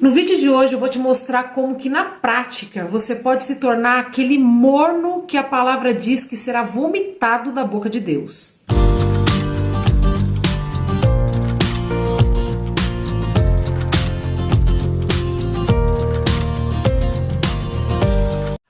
No vídeo de hoje eu vou te mostrar como que na prática você pode se tornar aquele morno que a palavra diz que será vomitado da boca de Deus.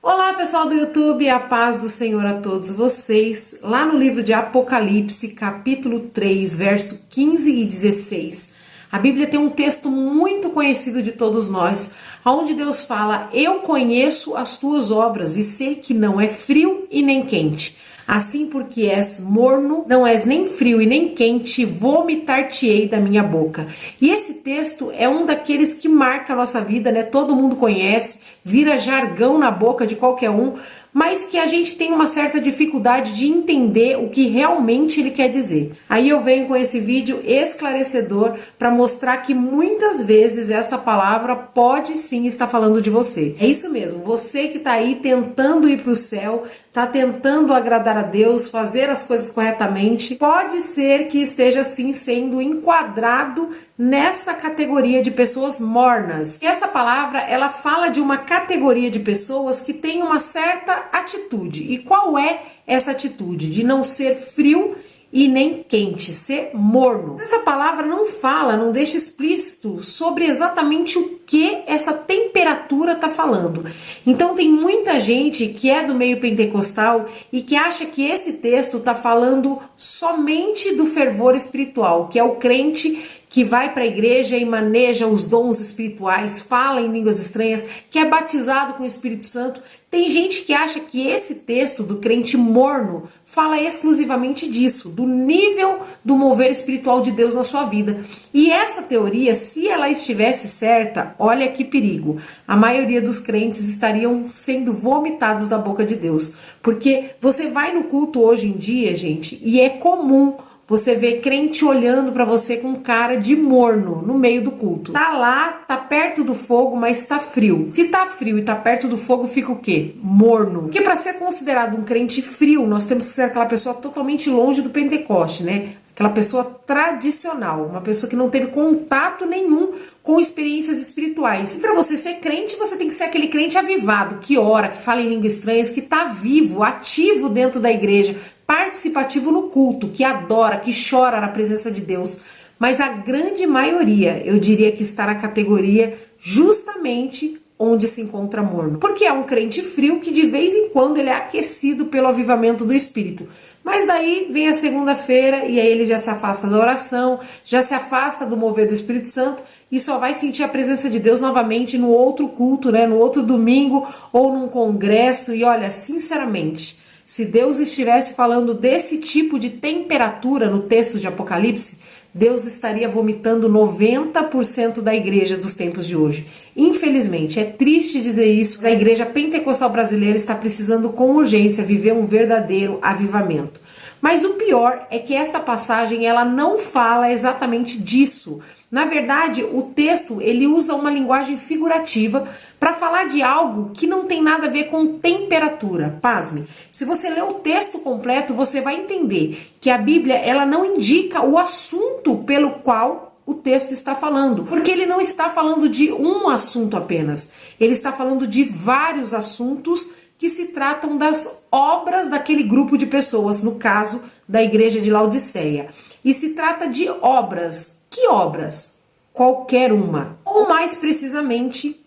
Olá pessoal do YouTube, a paz do Senhor a todos vocês. Lá no livro de Apocalipse, capítulo 3, verso 15 e 16, a Bíblia tem um texto muito conhecido de todos nós, onde Deus fala: eu conheço as tuas obras e sei que não é frio e nem quente. Assim, porque és morno, não és nem frio e nem quente, vomitar-te-ei da minha boca. E esse texto é um daqueles que marca a nossa vida, né? Todo mundo conhece, vira jargão na boca de qualquer um, mas que a gente tem uma certa dificuldade de entender o que realmente ele quer dizer. Aí eu venho com esse vídeo esclarecedor para mostrar que muitas vezes essa palavra pode sim estar falando de você. É isso mesmo, você que está aí tentando ir para o céu, está tentando agradar a Deus, fazer as coisas corretamente, pode ser que esteja sim sendo enquadrado nessa categoria de pessoas mornas. E essa palavra, ela fala de uma categoria de pessoas que tem uma certa atitude. E qual é essa atitude? De não ser frio e nem quente, ser morno. Essa palavra não fala, não deixa explícito sobre exatamente o que essa temperatura está falando. Então tem muita gente que é do meio pentecostal e que acha que esse texto está falando somente do fervor espiritual, que é o crente que vai para a igreja e maneja os dons espirituais, fala em línguas estranhas, que é batizado com o Espírito Santo. Tem gente que acha que esse texto do crente morno fala exclusivamente disso, do nível do mover espiritual de Deus na sua vida. E essa teoria, se ela estivesse certa, olha que perigo. A maioria dos crentes estariam sendo vomitados da boca de Deus. Porque você vai no culto hoje em dia, gente, e é comum você vê crente olhando para você com cara de morno no meio do culto. Tá lá, tá perto do fogo, mas tá frio. Se tá frio e tá perto do fogo, fica o quê? Morno. Porque para ser considerado um crente frio, nós temos que ser aquela pessoa totalmente longe do Pentecoste, né? Aquela pessoa tradicional, uma pessoa que não teve contato nenhum com experiências espirituais. E para você ser crente, você tem que ser aquele crente avivado, que ora, que fala em línguas estranhas, que tá vivo, ativo dentro da igreja, participativo no culto, que adora, que chora na presença de Deus. Mas a grande maioria, eu diria que está na categoria justamente onde se encontra morno. Porque é um crente frio que de vez em quando ele é aquecido pelo avivamento do Espírito. Mas daí vem a segunda-feira e aí ele já se afasta da oração, já se afasta do mover do Espírito Santo e só vai sentir a presença de Deus novamente no outro culto, né, no outro domingo ou num congresso. E olha, sinceramente, se Deus estivesse falando desse tipo de temperatura no texto de Apocalipse, Deus estaria vomitando 90% da igreja dos tempos de hoje. Infelizmente, é triste dizer isso, a igreja pentecostal brasileira está precisando com urgência viver um verdadeiro avivamento. Mas o pior é que essa passagem ela não fala exatamente disso. Na verdade, o texto ele usa uma linguagem figurativa para falar de algo que não tem nada a ver com temperatura. Pasme, se você ler o texto completo, você vai entender que a Bíblia ela não indica o assunto pelo qual o texto está falando, porque ele não está falando de um assunto apenas, ele está falando de vários assuntos que se tratam das obras daquele grupo de pessoas, no caso da igreja de Laodiceia. E se trata de obras. Que obras? Qualquer uma. Ou mais precisamente,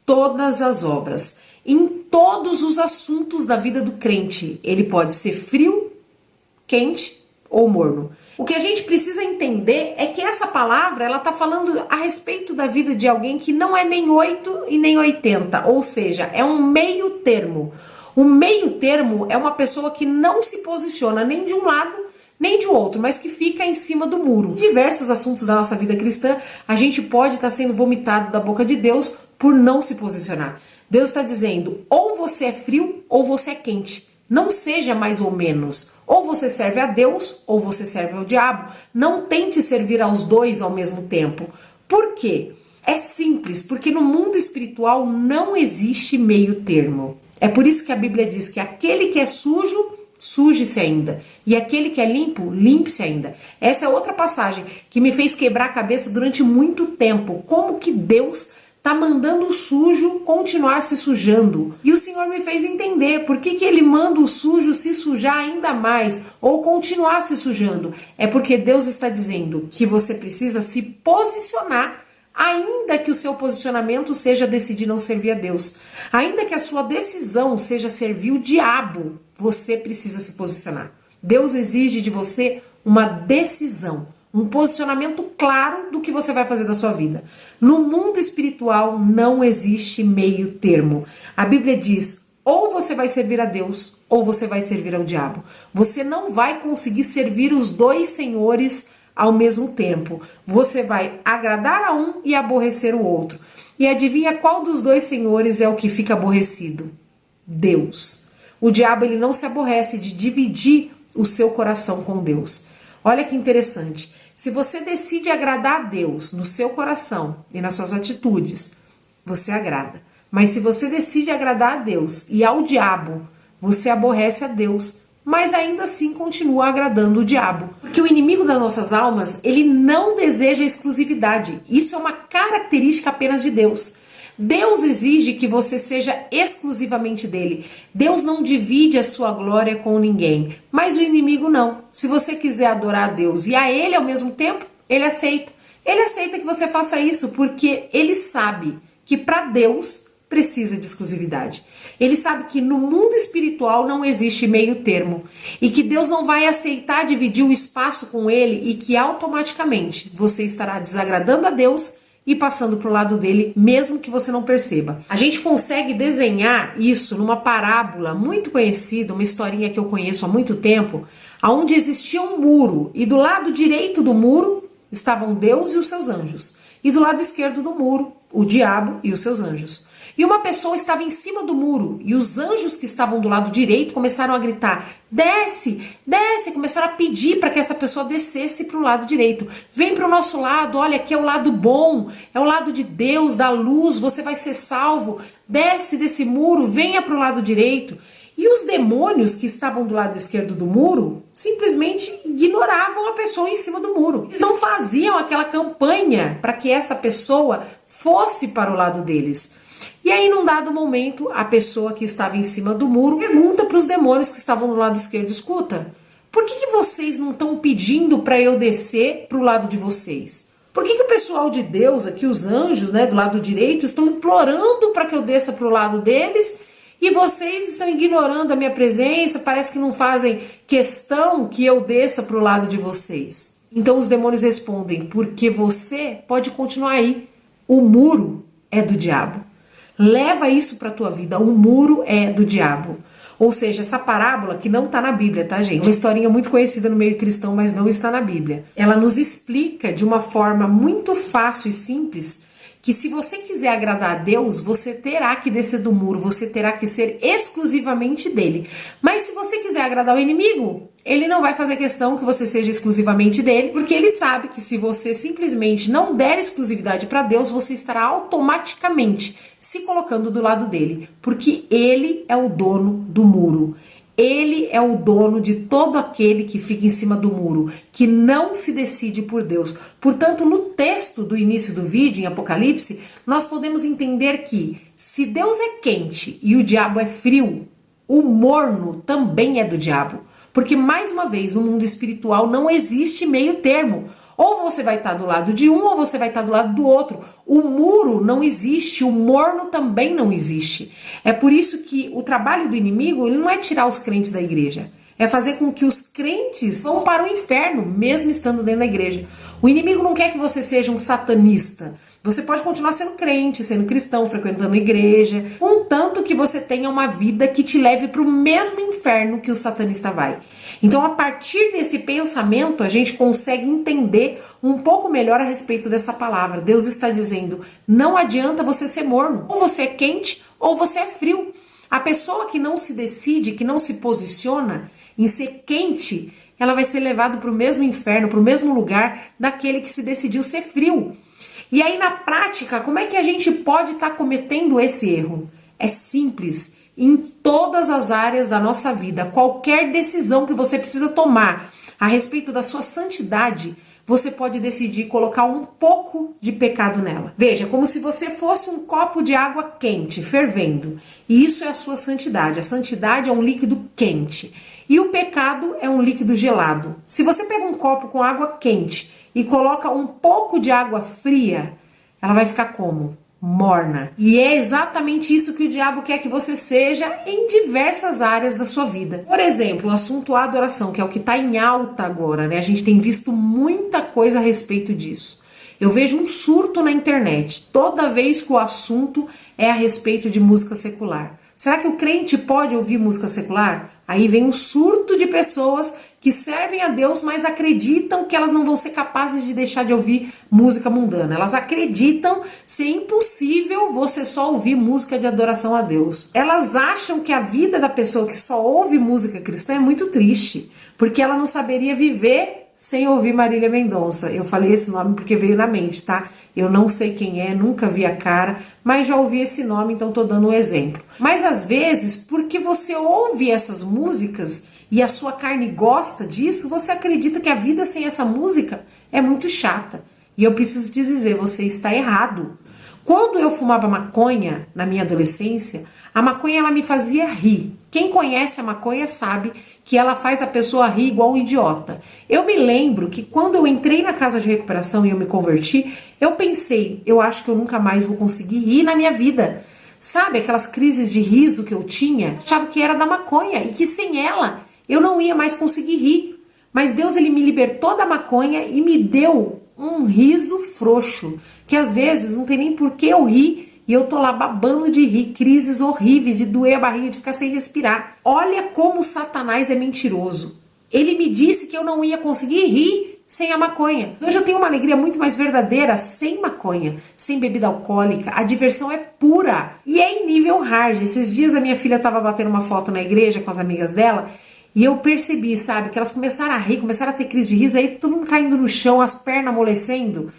todas as obras. Em todos os assuntos da vida do crente. Ele pode ser frio, quente ou morno. O que a gente precisa entender é que essa palavra ela está falando a respeito da vida de alguém que não é nem 8 e nem 80, ou seja, é um meio termo. O meio termo é uma pessoa que não se posiciona nem de um lado nem de outro, mas que fica em cima do muro. Em diversos assuntos da nossa vida cristã, a gente pode estar sendo vomitado da boca de Deus por não se posicionar. Deus está dizendo, ou você é frio ou você é quente. Não seja mais ou menos. Ou você serve a Deus, ou você serve ao diabo. Não tente servir aos dois ao mesmo tempo. Por quê? É simples, porque no mundo espiritual não existe meio termo. É por isso que a Bíblia diz que aquele que é sujo, suje-se ainda. E aquele que é limpo, limpe-se ainda. Essa é outra passagem que me fez quebrar a cabeça durante muito tempo. Como que Deus está mandando o sujo continuar se sujando. E o Senhor me fez entender por que ele manda o sujo se sujar ainda mais ou continuar se sujando. É porque Deus está dizendo que você precisa se posicionar, ainda que o seu posicionamento seja decidir não servir a Deus. Ainda que a sua decisão seja servir o diabo, você precisa se posicionar. Deus exige de você uma decisão, um posicionamento claro do que você vai fazer da sua vida. No mundo espiritual não existe meio termo. A Bíblia diz, ou você vai servir a Deus, ou você vai servir ao diabo. Você não vai conseguir servir os dois senhores ao mesmo tempo. Você vai agradar a um e aborrecer o outro. E adivinha qual dos dois senhores é o que fica aborrecido? Deus. O diabo ele não se aborrece de dividir o seu coração com Deus. Olha que interessante. Se você decide agradar a Deus no seu coração e nas suas atitudes, você agrada. Mas se você decide agradar a Deus e ao diabo, você aborrece a Deus, mas ainda assim continua agradando o diabo. Porque o inimigo das nossas almas, ele não deseja exclusividade. Isso é uma característica apenas de Deus. Deus exige que você seja exclusivamente dele. Deus não divide a sua glória com ninguém. Mas o inimigo não. Se você quiser adorar a Deus e a ele ao mesmo tempo, ele aceita. Ele aceita que você faça isso porque ele sabe que para Deus precisa de exclusividade. Ele sabe que no mundo espiritual não existe meio termo e que Deus não vai aceitar dividir o espaço com ele e que automaticamente você estará desagradando a Deus e passando para o lado dele, mesmo que você não perceba. A gente consegue desenhar isso numa parábola muito conhecida, uma historinha que eu conheço há muito tempo, onde existia um muro e do lado direito do muro estavam Deus e os seus anjos e do lado esquerdo do muro o diabo e os seus anjos. E uma pessoa estava em cima do muro e os anjos que estavam do lado direito começaram a gritar, desce, desce, começaram a pedir para que essa pessoa descesse para o lado direito. Vem para o nosso lado, olha, aqui é o lado bom, é o lado de Deus, da luz, você vai ser salvo, desce desse muro, venha para o lado direito. E os demônios que estavam do lado esquerdo do muro simplesmente ignoravam a pessoa em cima do muro. Eles não faziam aquela campanha para que essa pessoa fosse para o lado deles. E aí, num dado momento, a pessoa que estava em cima do muro pergunta para os demônios que estavam do lado esquerdo, escuta, por que vocês não estão pedindo para eu descer para o lado de vocês? Por que o pessoal de Deus, aqui os anjos, né, do lado direito, estão implorando para que eu desça para o lado deles e vocês estão ignorando a minha presença, parece que não fazem questão que eu desça para o lado de vocês? Então os demônios respondem, porque você pode continuar aí, o muro é do diabo. Leva isso para a tua vida, o muro é do diabo. Ou seja, essa parábola que não está na Bíblia, tá, gente? É uma historinha muito conhecida no meio cristão, mas não está na Bíblia. Ela nos explica de uma forma muito fácil e simples que se você quiser agradar a Deus, você terá que descer do muro, você terá que ser exclusivamente dele. Mas se você quiser agradar o inimigo, ele não vai fazer questão que você seja exclusivamente dele, porque ele sabe que se você simplesmente não der exclusividade para Deus, você estará automaticamente se colocando do lado dele, porque ele é o dono do muro. Ele é o dono de todo aquele que fica em cima do muro, que não se decide por Deus. Portanto, no texto do início do vídeo, em Apocalipse, nós podemos entender que se Deus é quente e o diabo é frio, o morno também é do diabo. Porque, mais uma vez, no mundo espiritual não existe meio termo. Ou você vai estar do lado de um, ou você vai estar do lado do outro. O muro não existe, o morno também não existe. É por isso que o trabalho do inimigo ele não é tirar os crentes da igreja. É fazer com que os crentes vão para o inferno, mesmo estando dentro da igreja. O inimigo não quer que você seja um satanista. Você pode continuar sendo crente, sendo cristão, frequentando a igreja, contanto que você tenha uma vida que te leve para o mesmo inferno que o satanista vai. Então, a partir desse pensamento, a gente consegue entender um pouco melhor a respeito dessa palavra. Deus está dizendo, não adianta você ser morno. Ou você é quente, ou você é frio. A pessoa que não se decide, que não se posiciona em ser quente, ela vai ser levada para o mesmo inferno, para o mesmo lugar daquele que se decidiu ser frio. E aí, na prática, como é que a gente pode estar cometendo esse erro? É simples. Em todas as áreas da nossa vida, qualquer decisão que você precisa tomar a respeito da sua santidade, você pode decidir colocar um pouco de pecado nela. Veja, como se você fosse um copo de água quente, fervendo. E isso é a sua santidade. A santidade é um líquido quente. E o pecado é um líquido gelado. Se você pega um copo com água quente e coloca um pouco de água fria, ela vai ficar como? Morna. E é exatamente isso que o diabo quer que você seja em diversas áreas da sua vida. Por exemplo, o assunto adoração, que é o que está em alta agora, né? A gente tem visto muita coisa a respeito disso. Eu vejo um surto na internet toda vez que o assunto é a respeito de música secular. Será que o crente pode ouvir música secular? Aí vem um surto de pessoas que servem a Deus, mas acreditam que elas não vão ser capazes de deixar de ouvir música mundana. Elas acreditam ser impossível você só ouvir música de adoração a Deus. Elas acham que a vida da pessoa que só ouve música cristã é muito triste, porque ela não saberia viver sem ouvir Marília Mendonça. Eu falei esse nome porque veio na mente, tá? Eu não sei quem é, nunca vi a cara, mas já ouvi esse nome, então tô dando um exemplo. Mas às vezes, porque você ouve essas músicas e a sua carne gosta disso, você acredita que a vida sem essa música é muito chata. E eu preciso te dizer, você está errado. Quando eu fumava maconha na minha adolescência, a maconha ela me fazia rir. Quem conhece a maconha sabe que ela faz a pessoa rir igual um idiota. Eu me lembro que quando eu entrei na casa de recuperação e eu me converti, eu pensei, eu acho que eu nunca mais vou conseguir rir na minha vida. Sabe aquelas crises de riso que eu tinha? Achava que era da maconha e que sem ela eu não ia mais conseguir rir. Mas Deus ele me libertou da maconha e me deu um riso frouxo, que às vezes não tem nem por que eu rir. E eu tô lá babando de rir, crises horríveis, de doer a barriga, de ficar sem respirar. Olha como Satanás é mentiroso. Ele me disse que eu não ia conseguir rir sem a maconha. Hoje eu tenho uma alegria muito mais verdadeira sem maconha, sem bebida alcoólica. A diversão é pura e é em nível hard. Esses dias a minha filha tava batendo uma foto na igreja com as amigas dela e eu percebi, sabe, que elas começaram a rir, começaram a ter crise de riso, aí todo mundo caindo no chão, as pernas amolecendo.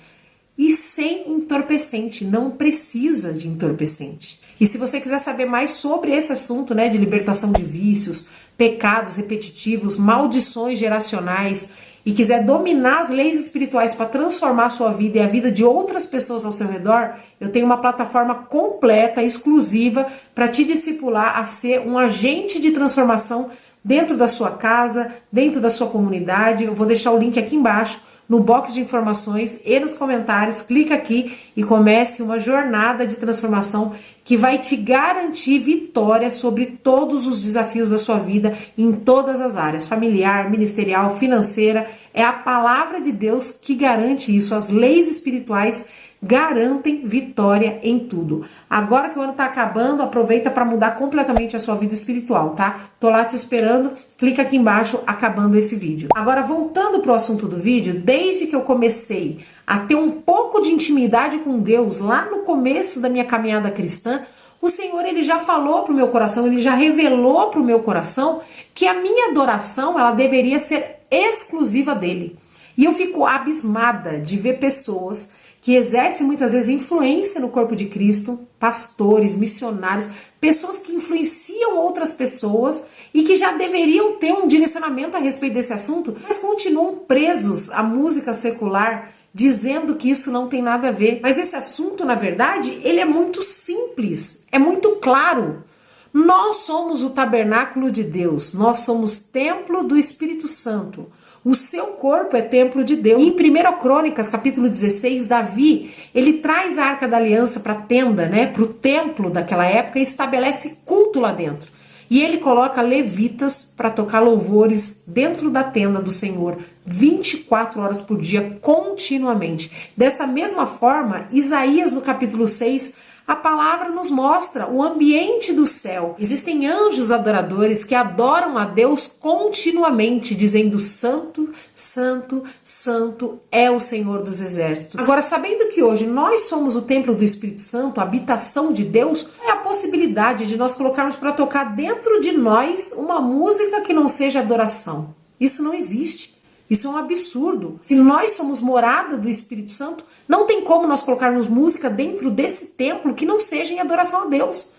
E sem entorpecente, não precisa de entorpecente. E se você quiser saber mais sobre esse assunto, né, de libertação de vícios, pecados repetitivos, maldições geracionais, e quiser dominar as leis espirituais para transformar a sua vida e a vida de outras pessoas ao seu redor, eu tenho uma plataforma completa, exclusiva, para te discipular a ser um agente de transformação dentro da sua casa, dentro da sua comunidade. Eu vou deixar o link aqui embaixo, no box de informações e nos comentários. Clica aqui e comece uma jornada de transformação que vai te garantir vitória sobre todos os desafios da sua vida em todas as áreas, familiar, ministerial, financeira. É a palavra de Deus que garante isso. As leis espirituais garantem vitória em tudo. Agora que o ano tá acabando, aproveita para mudar completamente a sua vida espiritual, tá? Tô lá te esperando, clica aqui embaixo acabando esse vídeo. Agora, voltando pro assunto do vídeo, desde que eu comecei a ter um pouco de intimidade com Deus lá no começo da minha caminhada cristã, o Senhor ele já falou pro meu coração, ele já revelou pro meu coração que a minha adoração ela deveria ser exclusiva dele. E eu fico abismada de ver pessoas que exercem muitas vezes influência no corpo de Cristo, pastores, missionários, pessoas que influenciam outras pessoas e que já deveriam ter um direcionamento a respeito desse assunto, mas continuam presos à música secular, dizendo que isso não tem nada a ver. Mas esse assunto, na verdade, ele é muito simples, é muito claro. Nós somos o tabernáculo de Deus, nós somos templo do Espírito Santo. O seu corpo é templo de Deus. Em 1 Crônicas, capítulo 16, Davi, ele traz a Arca da Aliança para a tenda, né, para o templo daquela época e estabelece culto lá dentro. E ele coloca levitas para tocar louvores dentro da tenda do Senhor, 24 horas por dia, continuamente. Dessa mesma forma, Isaías, no capítulo 6, a palavra nos mostra o ambiente do céu. Existem anjos adoradores que adoram a Deus continuamente, dizendo santo, santo, santo é o Senhor dos exércitos. Agora, sabendo que hoje nós somos o templo do Espírito Santo, a habitação de Deus, é a possibilidade de nós colocarmos para tocar dentro de nós uma música que não seja adoração. Isso não existe. Isso é um absurdo. Se nós somos morada do Espírito Santo, não tem como nós colocarmos música dentro desse templo que não seja em adoração a Deus.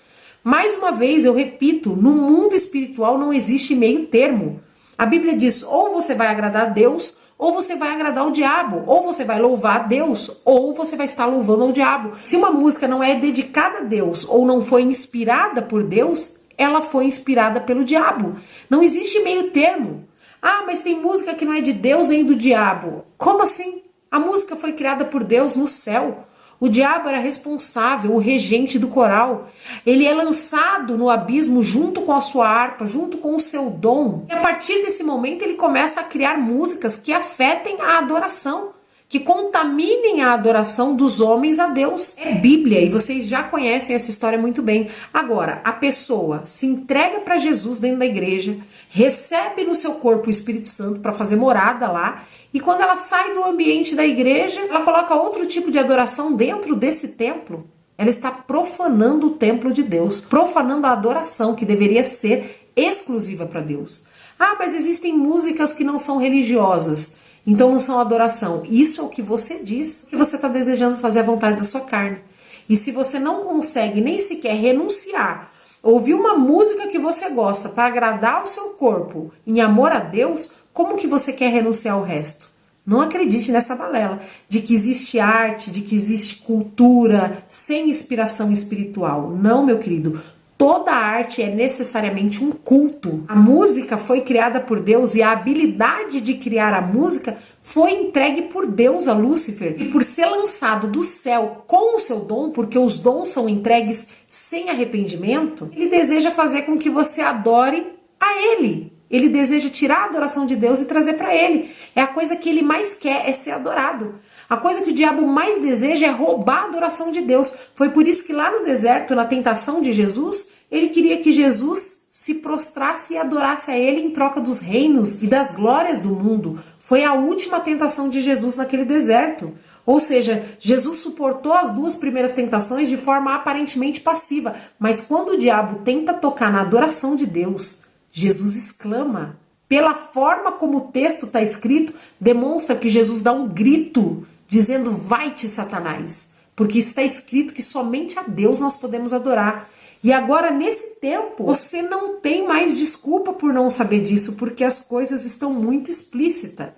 Mais uma vez, eu repito, no mundo espiritual não existe meio termo. A Bíblia diz, ou você vai agradar a Deus, ou você vai agradar o diabo, ou você vai louvar a Deus, ou você vai estar louvando ao diabo. Se uma música não é dedicada a Deus, ou não foi inspirada por Deus, ela foi inspirada pelo diabo. Não existe meio termo. Ah, mas tem música que não é de Deus nem do diabo. Como assim? A música foi criada por Deus no céu. O diabo era responsável, o regente do coral. Ele é lançado no abismo junto com a sua harpa, junto com o seu dom. E a partir desse momento ele começa a criar músicas que afetem a adoração, que contaminem a adoração dos homens a Deus. É Bíblia e vocês já conhecem essa história muito bem. Agora, a pessoa se entrega para Jesus dentro da igreja, recebe no seu corpo o Espírito Santo para fazer morada lá, e quando ela sai do ambiente da igreja, ela coloca outro tipo de adoração dentro desse templo. Ela está profanando o templo de Deus, profanando a adoração que deveria ser exclusiva para Deus. Ah, mas existem músicas que não são religiosas, então não são adoração. Isso é o que você diz, que você está desejando fazer a vontade da sua carne. E se você não consegue nem sequer renunciar, ouvir uma música que você gosta para agradar o seu corpo em amor a Deus, como que você quer renunciar ao resto? Não acredite nessa balela de que existe arte, de que existe cultura sem inspiração espiritual. Não, meu querido. Toda arte é necessariamente um culto. A música foi criada por Deus e a habilidade de criar a música foi entregue por Deus a Lúcifer. E por ser lançado do céu com o seu dom, porque os dons são entregues sem arrependimento, ele deseja fazer com que você adore a ele. Ele deseja tirar a adoração de Deus e trazer para ele. É a coisa que ele mais quer, é ser adorado. A coisa que o diabo mais deseja é roubar a adoração de Deus. Foi por isso que lá no deserto, na tentação de Jesus, ele queria que Jesus se prostrasse e adorasse a ele em troca dos reinos e das glórias do mundo. Foi a última tentação de Jesus naquele deserto. Ou seja, Jesus suportou as duas primeiras tentações de forma aparentemente passiva. Mas quando o diabo tenta tocar na adoração de Deus, Jesus exclama. Pela forma como o texto está escrito, demonstra que Jesus dá um grito, dizendo: vai-te, Satanás, porque está escrito que somente a Deus nós podemos adorar. E agora, nesse tempo, você não tem mais desculpa por não saber disso, porque as coisas estão muito explícitas.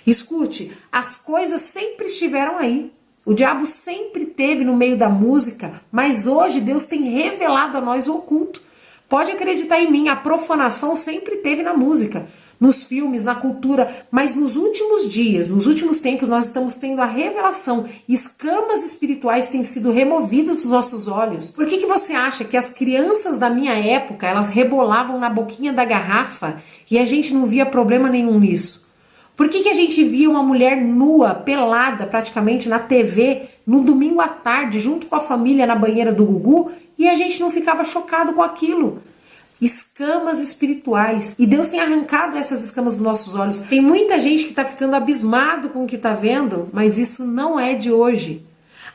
Escute, as coisas sempre estiveram aí. O diabo sempre esteve no meio da música, mas hoje Deus tem revelado a nós o oculto. Pode acreditar em mim, a profanação sempre teve na música, nos filmes, na cultura, mas nos últimos dias, nos últimos tempos, nós estamos tendo a revelação. Escamas espirituais têm sido removidas dos nossos olhos. Por que você acha que as crianças da minha época, elas rebolavam na boquinha da garrafa e a gente não via problema nenhum nisso? Por que a gente via uma mulher nua, pelada praticamente na TV, no domingo à tarde, junto com a família na banheira do Gugu, e a gente não ficava chocado com aquilo? Escamas espirituais. E Deus tem arrancado essas escamas dos nossos olhos. Tem muita gente que está ficando abismado com o que está vendo, mas isso não é de hoje.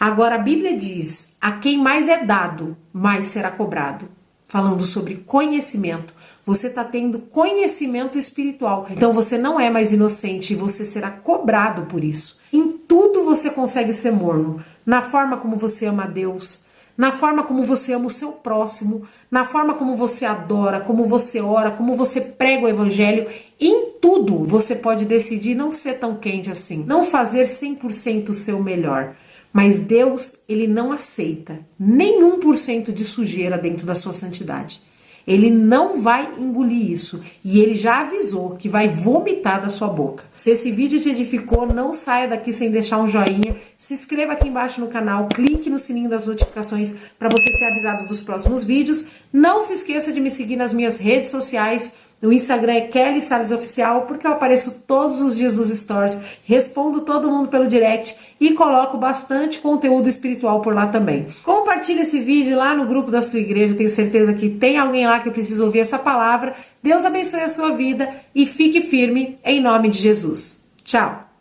Agora a Bíblia diz: a quem mais é dado, mais será cobrado. Falando sobre conhecimento. Você está tendo conhecimento espiritual. Então você não é mais inocente e você será cobrado por isso. Em tudo você consegue ser morno. Na forma como você ama a Deus, na forma como você ama o seu próximo, na forma como você adora, como você ora, como você prega o evangelho. Em tudo você pode decidir não ser tão quente assim, não fazer 100% o seu melhor. Mas Deus, ele não aceita nenhum por cento de sujeira dentro da sua santidade. Ele não vai engolir isso. E ele já avisou que vai vomitar da sua boca. Se esse vídeo te edificou, não saia daqui sem deixar um joinha. Se inscreva aqui embaixo no canal. Clique no sininho das notificações para você ser avisado dos próximos vídeos. Não se esqueça de me seguir nas minhas redes sociais. No Instagram é Kelly Salles Oficial, porque eu apareço todos os dias nos stories, respondo todo mundo pelo direct e coloco bastante conteúdo espiritual por lá também. Compartilhe esse vídeo lá no grupo da sua igreja, tenho certeza que tem alguém lá que precisa ouvir essa palavra. Deus abençoe a sua vida e fique firme em nome de Jesus. Tchau!